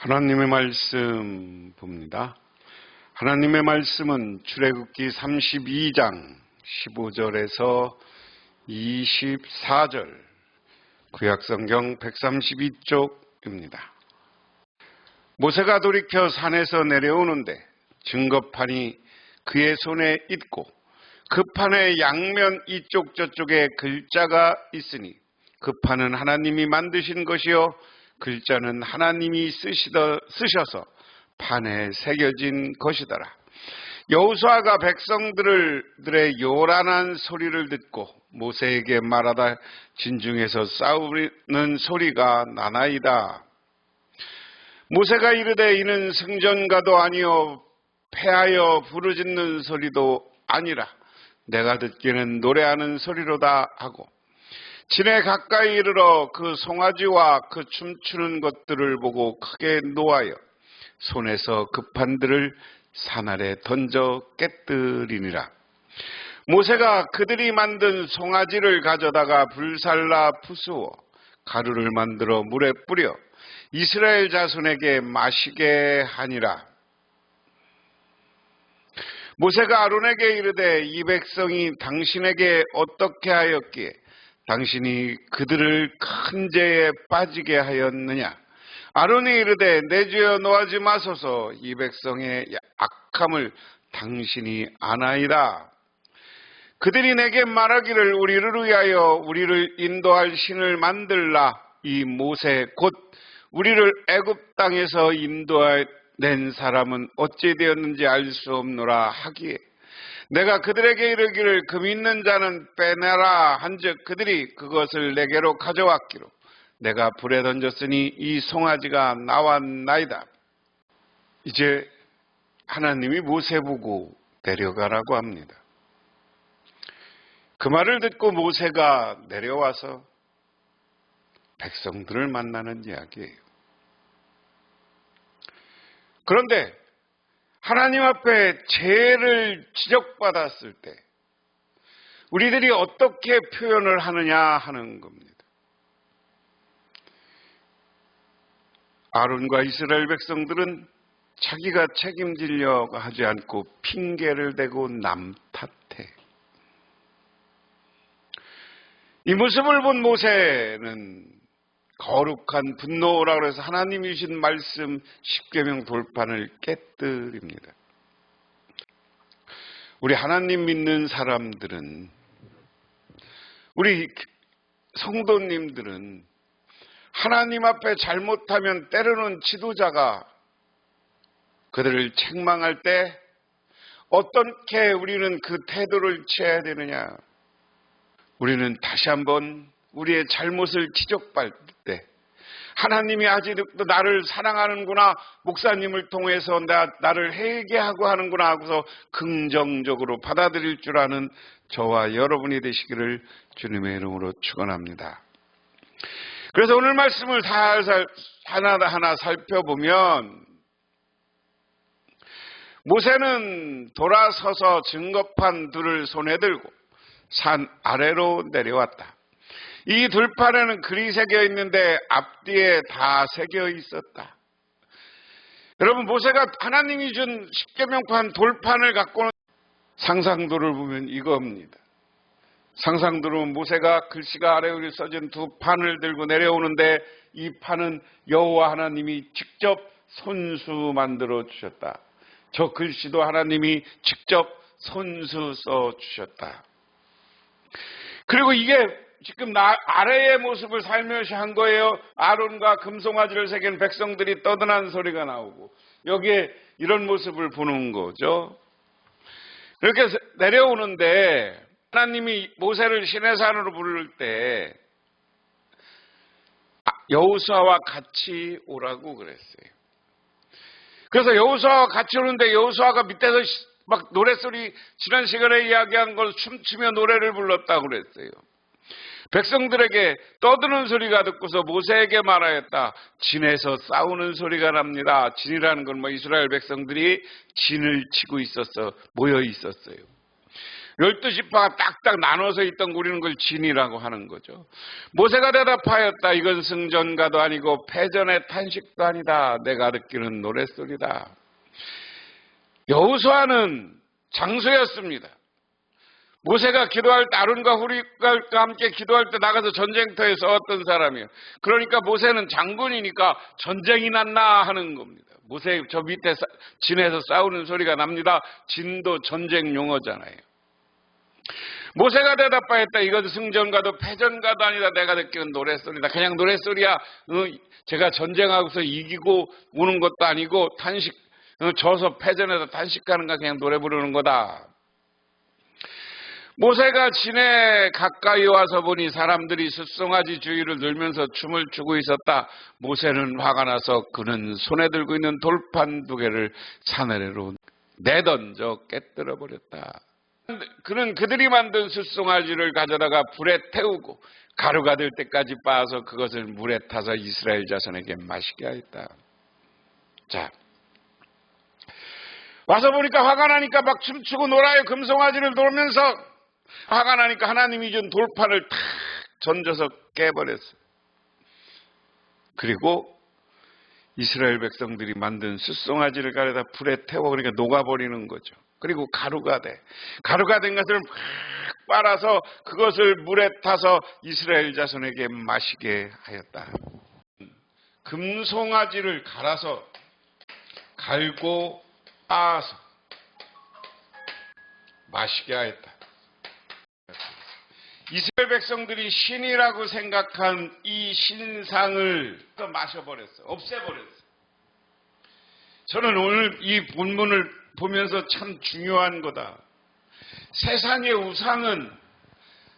하나님의 말씀 봅니다. 하나님의 말씀은 출애굽기 32장 15절에서 24절, 구약성경 132쪽입니다. 모세가 돌이켜 산에서 내려오는데 증거판이 그의 손에 있고 그 판의 양면 이쪽 저쪽에 글자가 있으니 그 판은 하나님이 만드신 것이요 글자는 하나님이 쓰셔서 판에 새겨진 것이더라. 여호수아가 백성들의 요란한 소리를 듣고 모세에게 말하다 진중에서 싸우는 소리가 나나이다. 모세가 이르되 이는 승전가도 아니요 패하여 부르짖는 소리도 아니라 내가 듣기는 노래하는 소리로다 하고 진에 가까이 이르러 그 송아지와 그 춤추는 것들을 보고 크게 노하여 손에서 그 판들을 산 아래 던져 깨뜨리니라. 모세가 그들이 만든 송아지를 가져다가 불살라 부수어 가루를 만들어 물에 뿌려 이스라엘 자손에게 마시게 하니라. 모세가 아론에게 이르되 이 백성이 당신에게 어떻게 하였기에 당신이 그들을 큰 죄에 빠지게 하였느냐. 아론이 이르되 내 주여 노하지 마소서. 이 백성의 악함을 당신이 아나이다. 그들이 내게 말하기를 우리를 위하여 우리를 인도할 신을 만들라. 이 모세 곧 우리를 애굽 땅에서 인도해낸 사람은 어찌 되었는지 알 수 없노라 하기에 내가 그들에게 이르기를 금 있는 자는 빼내라 한즉 그들이 그것을 내게로 가져왔기로 내가 불에 던졌으니 이 송아지가 나왔나이다. 이제 하나님이 모세 보고 내려가라고 합니다. 그 말을 듣고 모세가 내려와서 백성들을 만나는 이야기예요. 그런데 하나님 앞에 죄를 지적받았을 때 우리들이 어떻게 표현을 하느냐 하는 겁니다. 아론과 이스라엘 백성들은 자기가 책임지려고 하지 않고 핑계를 대고 남 탓해. 이 모습을 본 모세는 거룩한 분노라고 해서 하나님이 주신 말씀 십계명 돌판을 깨뜨립니다. 우리 하나님 믿는 사람들은, 우리 성도님들은 하나님 앞에 잘못하면 때로는 지도자가 그들을 책망할 때 어떻게 우리는 그 태도를 취해야 되느냐. 우리는 다시 한번 우리의 잘못을 지적받을 때 하나님이 아직도 나를 사랑하는구나, 목사님을 통해서 나를 회개하고 하는구나 하고서 긍정적으로 받아들일 줄 아는 저와 여러분이 되시기를 주님의 이름으로 축원합니다. 그래서 오늘 말씀을 살살 하나하나 살펴보면 모세는 돌아서서 증거판 둘을 손에 들고 산 아래로 내려왔다. 이 들판에는 글이 새겨 있는데 앞뒤에 다 새겨 있었다. 여러분, 모세가 하나님이 준 십계명판 돌판을 갖고는 상상도를 보면 이겁니다. 상상도는 모세가 글씨가 아래에 써진 두 판을 들고 내려오는데 이 판은 여호와 하나님이 직접 손수 만들어 주셨다. 저 글씨도 하나님이 직접 손수 써 주셨다. 그리고 이게 지금 아래의 모습을 살며시 한 거예요. 아론과 금송아지를 새긴 백성들이 떠드는 소리가 나오고 여기에 이런 모습을 보는 거죠. 이렇게 내려오는데 하나님이 모세를 시내산으로 부를 때 여호수아와 같이 오라고 그랬어요. 그래서 여호수아와 같이 오는데 여호수아가 밑에서 막 노랫소리, 지난 시간에 이야기한 걸 춤추며 노래를 불렀다고 그랬어요. 백성들에게 떠드는 소리가 듣고서 모세에게 말하였다. 진에서 싸우는 소리가 납니다. 진이라는 건 이스라엘 백성들이 진을 치고 모여 있었어요. 12지파가 딱딱 나눠서 있던 우리는 그걸 진이라고 하는 거죠. 모세가 대답하였다. 이건 승전가도 아니고 패전의 탄식도 아니다. 내가 듣기는 노랫소리다. 여호수아는 장수였습니다. 모세가 기도할 때 아론과 후리과 함께 기도할 때 나가서 전쟁터에 싸웠던 사람이에요. 그러니까 모세는 장군이니까 전쟁이 났나 하는 겁니다. 모세 저 밑에 진에서 싸우는 소리가 납니다. 진도 전쟁 용어잖아요. 모세가 대답하였다. 이건 승전가도 패전가도 아니다. 내가 듣기는 노랫소리다. 그냥 노랫소리야. 제가 전쟁하고서 이기고 오는 것도 아니고 져서 패전해서 단식하는 거 그냥 노래 부르는 거다. 모세가 진에 가까이 와서 보니 사람들이 숫송아지 주위를 놀면서 춤을 추고 있었다. 모세는 화가 나서 그는 손에 들고 있는 돌판 2개를 산아래로 내던져 깨뜨려 버렸다. 그는 그들이 만든 숫송아지를 가져다가 불에 태우고 가루가 될 때까지 빻아서 그것을 물에 타서 이스라엘 자손에게 마시게 하였다. 자, 와서 보니까 화가 나니까 막 춤추고 놀아요. 금송아지를 놀면서 화가 나니까 하나님이 준 돌판을 탁 던져서 깨버렸어요. 그리고 이스라엘 백성들이 만든 숫송아지를 가려다 불에 태워 그러니까 녹아버리는 거죠. 그리고 가루가 된 것을 막 빨아서 그것을 물에 타서 이스라엘 자손에게 마시게 하였다. 금송아지를 갈고 빻아서 마시게 하였다. 이스라엘 백성들이 신이라고 생각한 이 신상을 또 마셔버렸어요. 없애버렸어요. 저는 오늘 이 본문을 보면서 참 중요한 거다. 세상의 우상은,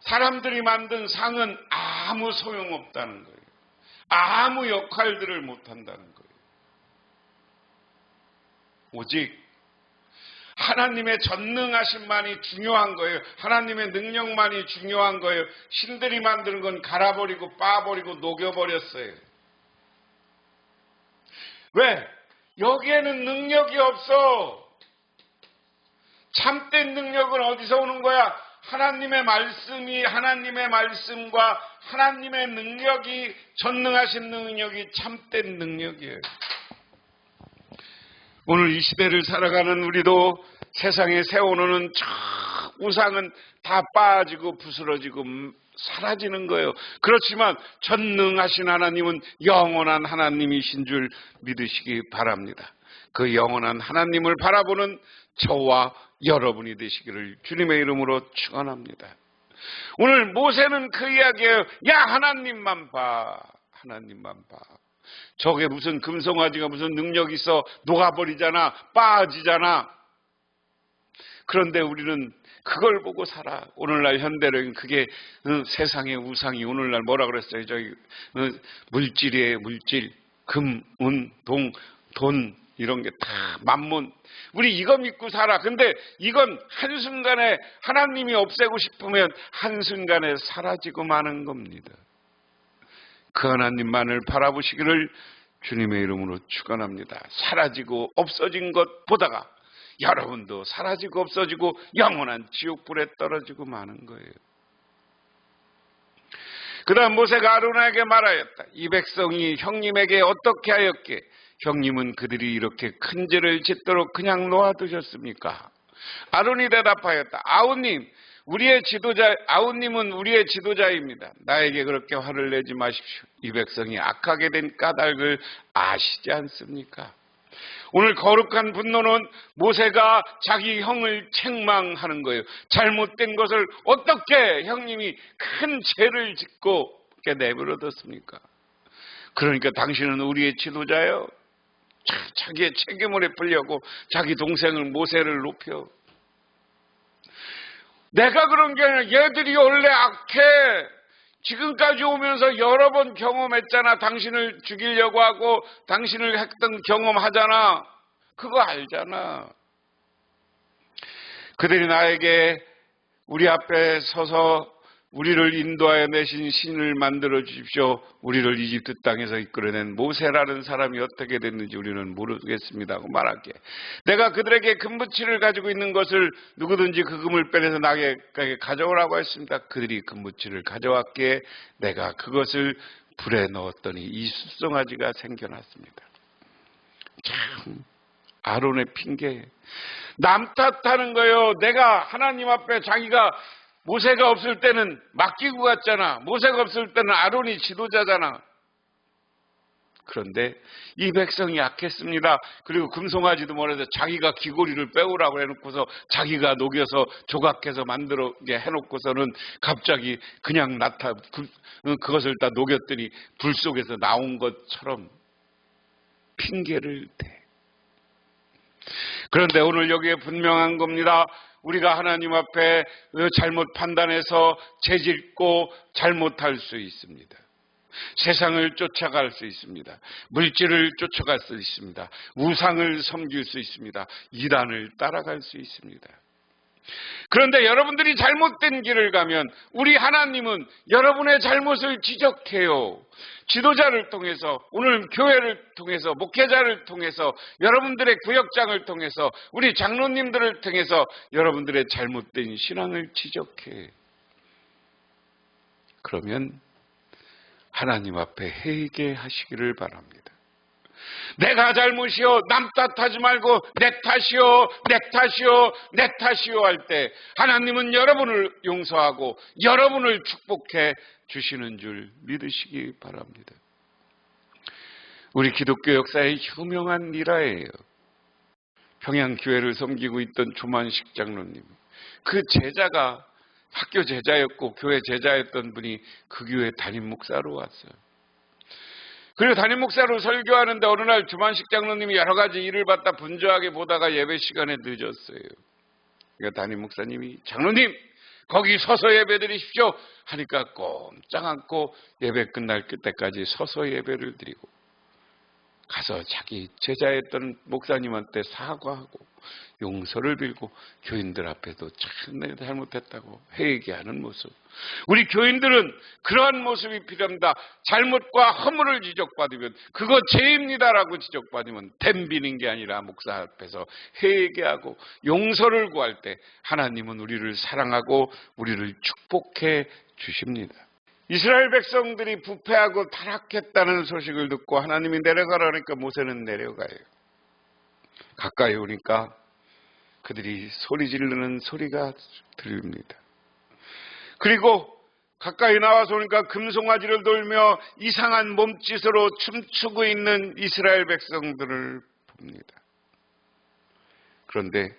사람들이 만든 상은 아무 소용없다는 거예요. 아무 역할들을 못한다는 거예요. 오직 하나님의 전능하심만이 중요한 거예요. 하나님의 능력만이 중요한 거예요. 신들이 만드는 건 갈아버리고 빻아버리고 녹여버렸어요. 왜? 여기에는 능력이 없어. 참된 능력은 어디서 오는 거야? 하나님의 말씀과 하나님의 능력이, 전능하신 능력이 참된 능력이에요. 오늘 이 시대를 살아가는 우리도 세상에 세워놓는 저 우상은 다 빠지고 부스러지고 사라지는 거예요. 그렇지만 전능하신 하나님은 영원한 하나님이신 줄 믿으시기 바랍니다. 그 영원한 하나님을 바라보는 저와 여러분이 되시기를 주님의 이름으로 축원합니다. 오늘 모세는 그 이야기예요. 야, 하나님만 봐. 하나님만 봐. 저게 무슨 금송아지가 무슨 능력이 있어. 녹아버리잖아. 빠지잖아. 그런데 우리는 그걸 보고 살아. 오늘날 현대는 그게 세상의 우상이 오늘날 뭐라 그랬어요? 저기 물질이에요. 물질. 금, 은, 돈 이런 게 다 만문. 우리 이거 믿고 살아. 근데 이건 한순간에 하나님이 없애고 싶으면 한순간에 사라지고 마는 겁니다. 그 하나님만을 바라보시기를 주님의 이름으로 축원합니다. 사라지고 없어진 것 보다가 여러분도 사라지고 없어지고 영원한 지옥불에 떨어지고 마는 거예요. 그 다음 모세가 아론에게 말하였다. 이 백성이 형님에게 어떻게 하였기에 형님은 그들이 이렇게 큰 죄를 짓도록 그냥 놓아두셨습니까? 아론이 대답하였다. 아우님은 우리의 지도자입니다. 나에게 그렇게 화를 내지 마십시오. 이 백성이 악하게 된 까닭을 아시지 않습니까? 오늘 거룩한 분노는 모세가 자기 형을 책망하는 거예요. 잘못된 것을 어떻게 형님이 큰 죄를 짓고 내버려뒀습니까? 그러니까 당신은 우리의 지도자예요. 자기의 책임을 풀려고 자기 동생을 모세를 높여. 내가 그런 게 아니라 얘들이 원래 악해. 지금까지 오면서 여러 번 경험했잖아. 당신을 죽이려고 하고 당신을 했던 경험하잖아. 그거 알잖아. 그들이 나에게 우리 앞에 서서 우리를 인도하여 내신 신을 만들어 주십시오. 우리를 이집트 땅에서 이끌어낸 모세라는 사람이 어떻게 됐는지 우리는 모르겠습니다 하고 말하기에, 내가 그들에게 금붙이를 가지고 있는 것을 누구든지 그 금을 빼내서 나에게 가져오라고 했습니다. 그들이 금붙이를 가져왔기에 내가 그것을 불에 넣었더니 이 숫송아지가 생겨났습니다. 참 아론의 핑계, 남 탓하는 거예요. 내가 하나님 앞에 자기가 모세가 없을 때는 맡기고 갔잖아. 모세가 없을 때는 아론이 지도자잖아. 그런데 이 백성이 약했습니다. 그리고 금송아지도 뭐래서 자기가 귀고리를 빼오라고 해놓고서 자기가 녹여서 조각해서 만들어 해놓고서는 갑자기 그냥 그것을 다 녹였더니 불 속에서 나온 것처럼 핑계를 대. 그런데 오늘 여기에 분명한 겁니다. 우리가 하나님 앞에 잘못 판단해서 죄짓고 잘못할 수 있습니다. 세상을 쫓아갈 수 있습니다. 물질을 쫓아갈 수 있습니다. 우상을 섬길 수 있습니다. 이단을 따라갈 수 있습니다. 그런데 여러분들이 잘못된 길을 가면 우리 하나님은 여러분의 잘못을 지적해요. 지도자를 통해서, 오늘 교회를 통해서, 목회자를 통해서, 여러분들의 구역장을 통해서, 우리 장로님들을 통해서 여러분들의 잘못된 신앙을 지적해. 그러면 하나님 앞에 회개하시기를 바랍니다. 내가 잘못이요, 남 탓하지 말고 내 탓이요, 내 탓이요, 내 탓이요 할 때 하나님은 여러분을 용서하고 여러분을 축복해 주시는 줄 믿으시기 바랍니다. 우리 기독교 역사의 유명한 일화예요. 평양교회를 섬기고 있던 조만식 장로님, 그 제자가 학교 제자였고 교회 제자였던 분이 그 교회 담임 목사로 왔어요. 그리고 담임 목사로 설교하는데 어느 날 조만식 장로님이 여러 가지 일을 받다 분주하게 보다가 예배 시간에 늦었어요. 그러니까 담임 목사님이 장로님 거기 서서 예배 드리십시오 하니까 꼼짝 않고 예배 끝날 때까지 서서 예배를 드리고 가서 자기 제자였던 목사님한테 사과하고 용서를 빌고 교인들 앞에도 참 내가 잘못했다고 회개하는 모습. 우리 교인들은 그러한 모습이 필요합니다. 잘못과 허물을 지적받으면 그거 죄입니다라고 지적받으면 덤비는 게 아니라 목사 앞에서 회개하고 용서를 구할 때 하나님은 우리를 사랑하고 우리를 축복해 주십니다. 이스라엘 백성들이 부패하고 타락했다는 소식을 듣고 하나님이 내려가라니까 모세는 내려가요. 가까이 오니까 그들이 소리 지르는 소리가 들립니다. 그리고 가까이 나와서 오니까 금송아지를 돌며 이상한 몸짓으로 춤추고 있는 이스라엘 백성들을 봅니다. 그런데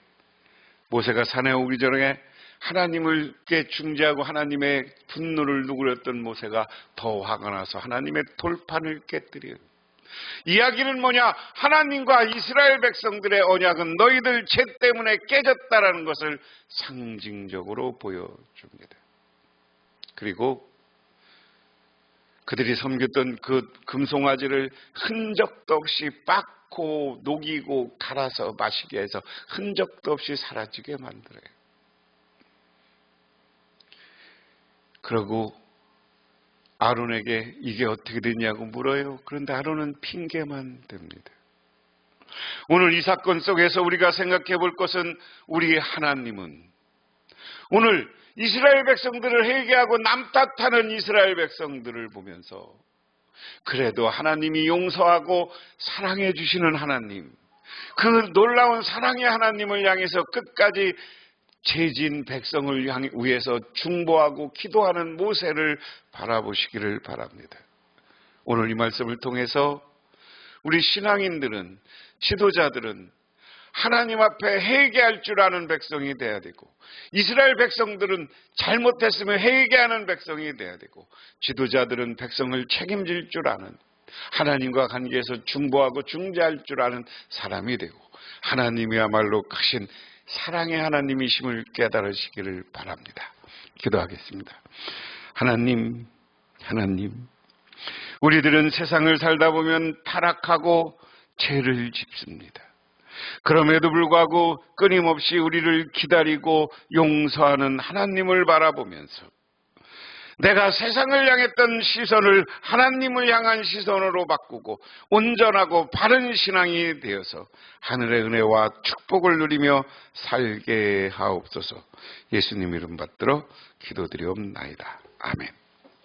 모세가 산에 오기 전에 하나님을께 중재하고 하나님의 분노를 누그렸던 모세가 더 화가 나서 하나님의 돌판을 깨뜨려요. 이야기는 뭐냐? 하나님과 이스라엘 백성들의 언약은 너희들 죄 때문에 깨졌다라는 것을 상징적으로 보여줍니다. 그리고 그들이 섬겼던 그 금송아지를 흔적도 없이 빻고 녹이고 갈아서 마시게 해서 흔적도 없이 사라지게 만들어요. 그러고 아론에게 이게 어떻게 됐냐고 물어요. 그런데 아론은 핑계만 댑니다. 오늘 이 사건 속에서 우리가 생각해 볼 것은 우리 하나님은 오늘 이스라엘 백성들을 회개하고 남 탓하는 이스라엘 백성들을 보면서 그래도 하나님이 용서하고 사랑해 주시는 하나님, 그 놀라운 사랑의 하나님을 향해서 끝까지 죄진 백성을 위해서 중보하고 기도하는 모세를 바라보시기를 바랍니다. 오늘 이 말씀을 통해서 우리 신앙인들은, 지도자들은 하나님 앞에 회개할 줄 아는 백성이 돼야 되고, 이스라엘 백성들은 잘못했으면 회개하는 백성이 돼야 되고, 지도자들은 백성을 책임질 줄 아는, 하나님과 관계에서 중보하고 중재할 줄 아는 사람이 되고, 하나님이야말로 크신 사랑의 하나님이심을 깨달으시기를 바랍니다. 기도하겠습니다. 하나님, 우리들은 세상을 살다 보면 타락하고 죄를 짓습니다. 그럼에도 불구하고 끊임없이 우리를 기다리고 용서하는 하나님을 바라보면서 내가 세상을 향했던 시선을 하나님을 향한 시선으로 바꾸고 온전하고 바른 신앙이 되어서 하늘의 은혜와 축복을 누리며 살게 하옵소서. 예수님 이름 받들어 기도드리옵나이다. 아멘.